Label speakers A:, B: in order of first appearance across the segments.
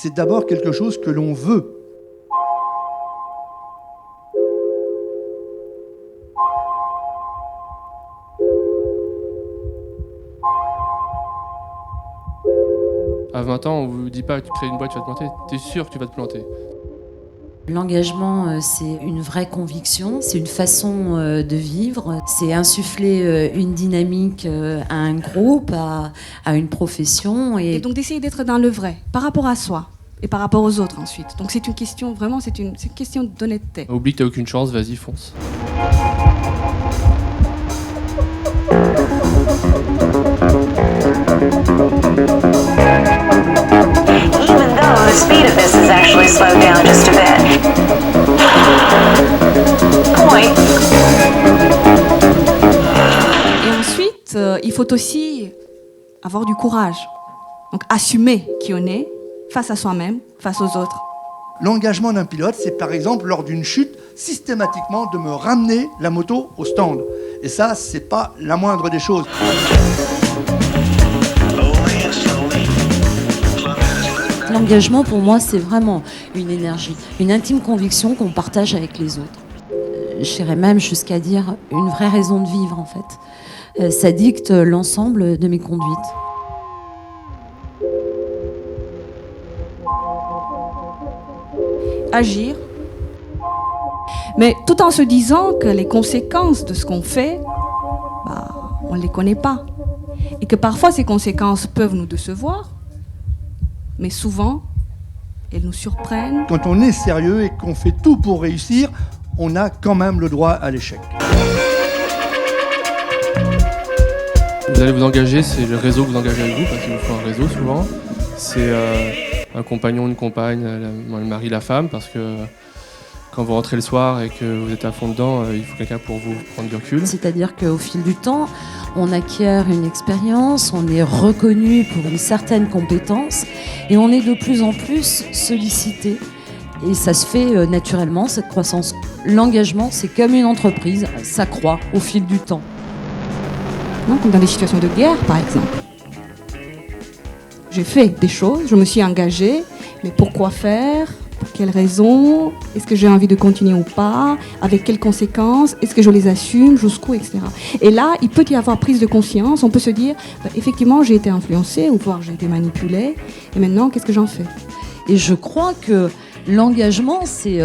A: c'est d'abord quelque chose que l'on veut.
B: À 20 ans, on vous dit pas que tu crées une boîte, tu vas te planter. T'es sûr que tu vas te planter.
C: L'engagement, c'est une vraie conviction, c'est une façon de vivre, c'est insuffler une dynamique à un groupe, à une profession.
D: Et donc d'essayer d'être dans le vrai, par rapport à soi et par rapport aux autres ensuite. Donc c'est une question, vraiment, c'est une question d'honnêteté.
B: Oublie que t'as aucune chance, vas-y, fonce.
E: Even though the speed of this is actually slowed down just a bit. Point.
D: Et ensuite, il faut aussi avoir du courage. Donc assumer qui on est face à soi-même, face aux autres.
A: L'engagement d'un pilote, c'est par exemple lors d'une chute, systématiquement de me ramener la moto au stand. Et ça, c'est pas la moindre des choses.
C: L'engagement, pour moi, c'est vraiment une énergie, une intime conviction qu'on partage avec les autres. J'irais même jusqu'à dire une vraie raison de vivre, en fait. Ça dicte l'ensemble de mes conduites.
D: Agir, mais tout en se disant que les conséquences de ce qu'on fait, on ne les connaît pas. Et que parfois ces conséquences peuvent nous décevoir, mais souvent, elles nous surprennent.
A: Quand on est sérieux et qu'on fait tout pour réussir, on a quand même le droit à l'échec.
B: Vous allez vous engager, c'est le réseau que vous engagez avec vous, parce qu'il vous faut un réseau souvent. C'est un compagnon, une compagne, le mari, la femme, parce que quand vous rentrez le soir et que vous êtes à fond dedans, il faut quelqu'un pour vous prendre du recul.
C: C'est-à-dire qu'au fil du temps, on acquiert une expérience, on est reconnu pour une certaine compétence et on est de plus en plus sollicité. Et ça se fait naturellement, cette croissance. L'engagement, c'est comme une entreprise, ça croît au fil du temps.
D: Non, comme dans des situations de guerre, par exemple. J'ai fait des choses, je me suis engagée, mais pourquoi faire ? Pour quelles raisons ? Est-ce que j'ai envie de continuer ou pas ? Avec quelles conséquences ? Est-ce que je les assume ? Jusqu'où ? Etc. Et là, il peut y avoir prise de conscience. On peut se dire, effectivement, j'ai été influencée, ou voire j'ai été manipulée. Et maintenant, qu'est-ce que j'en fais ?
C: Et je crois que l'engagement, c'est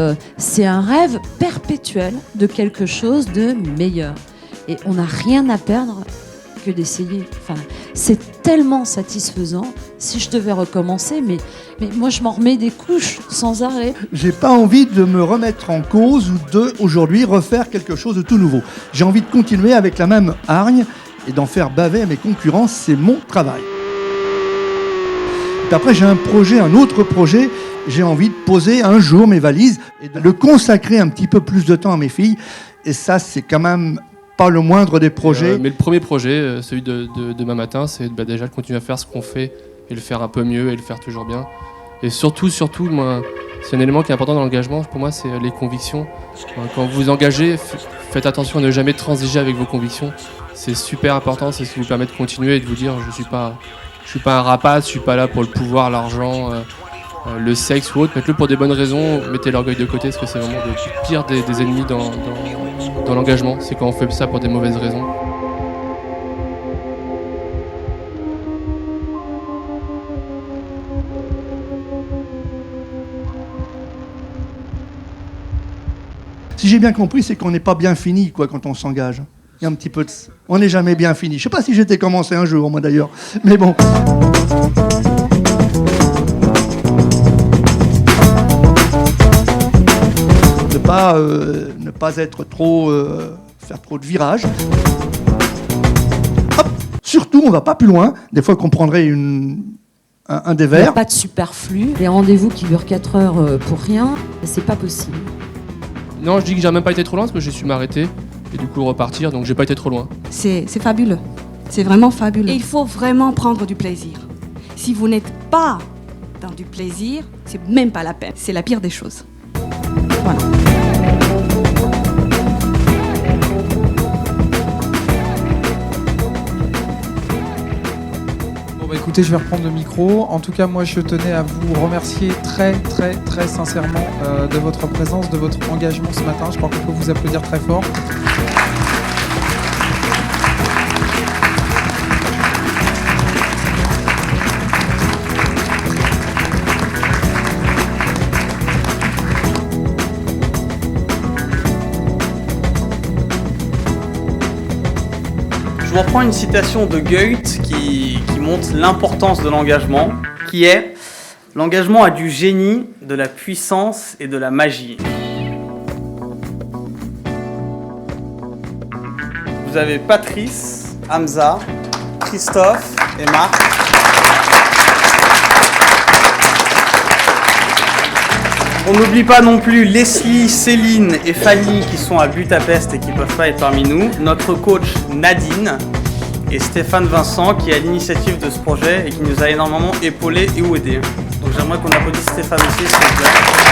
C: un rêve perpétuel de quelque chose de meilleur. Et on n'a rien à perdre que d'essayer. Enfin, c'est tellement satisfaisant. Si je devais recommencer, mais moi je m'en remets des couches sans arrêt.
A: J'ai pas envie de me remettre en cause ou de aujourd'hui refaire quelque chose de tout nouveau. J'ai envie de continuer avec la même hargne et d'en faire baver à mes concurrents. C'est mon travail. Et après j'ai un autre projet. J'ai envie de poser un jour mes valises et de le consacrer un petit peu plus de temps à mes filles. Et ça, c'est quand même pas le moindre des projets.
B: Mais le premier projet, celui de demain matin, c'est déjà de continuer à faire ce qu'on fait et le faire un peu mieux et le faire toujours bien. Et surtout, moi, c'est un élément qui est important dans l'engagement, pour moi, c'est les convictions. Quand vous vous engagez, faites attention à ne jamais transiger avec vos convictions. C'est super important, c'est ce qui vous permet de continuer et de vous dire je suis pas un rapace, je suis pas là pour le pouvoir, l'argent, le sexe ou autre. Faites-le pour des bonnes raisons, mettez l'orgueil de côté, parce que c'est vraiment le pire des ennemis dans l'engagement. C'est quand on fait ça pour des mauvaises raisons.
A: Si j'ai bien compris, c'est qu'on n'est pas bien fini quand on s'engage. Il y a un petit peu de... On n'est jamais bien fini. Je ne sais pas si j'étais commencé un jour, moi d'ailleurs. Mais bon. Ne pas être trop... faire trop de virages. Hop, surtout, on ne va pas plus loin. Des fois qu'on prendrait un des
C: Il n'y
A: verres.
C: a pas de superflu. Les rendez-vous qui durent 4 heures pour rien, c'est pas possible.
B: Non, je dis que j'ai même pas été trop loin parce que j'ai su m'arrêter et du coup repartir, donc j'ai pas été trop loin.
D: C'est fabuleux. C'est vraiment fabuleux. Et il faut vraiment prendre du plaisir. Si vous n'êtes pas dans du plaisir, c'est même pas la peine. C'est la pire des choses. Voilà.
F: Bon, écoutez, je vais reprendre le micro. En tout cas, moi, je tenais à vous remercier très, très, très sincèrement de votre présence, de votre engagement ce matin. Je crois qu'on peut vous applaudir très fort.
G: Je vous reprends une citation de Goethe qui montre l'importance de l'engagement, qui est « L'engagement a du génie, de la puissance et de la magie ». Vous avez Patrice, Hamza, Christophe et Marc. On n'oublie pas non plus Leslie, Céline et Fanny qui sont à Budapest et qui ne peuvent pas être parmi nous, notre coach Nadine et Stéphane Vincent qui est à l'initiative de ce projet et qui nous a énormément épaulés et aidés. Donc j'aimerais qu'on applaudisse Stéphane aussi, s'il vous plaît.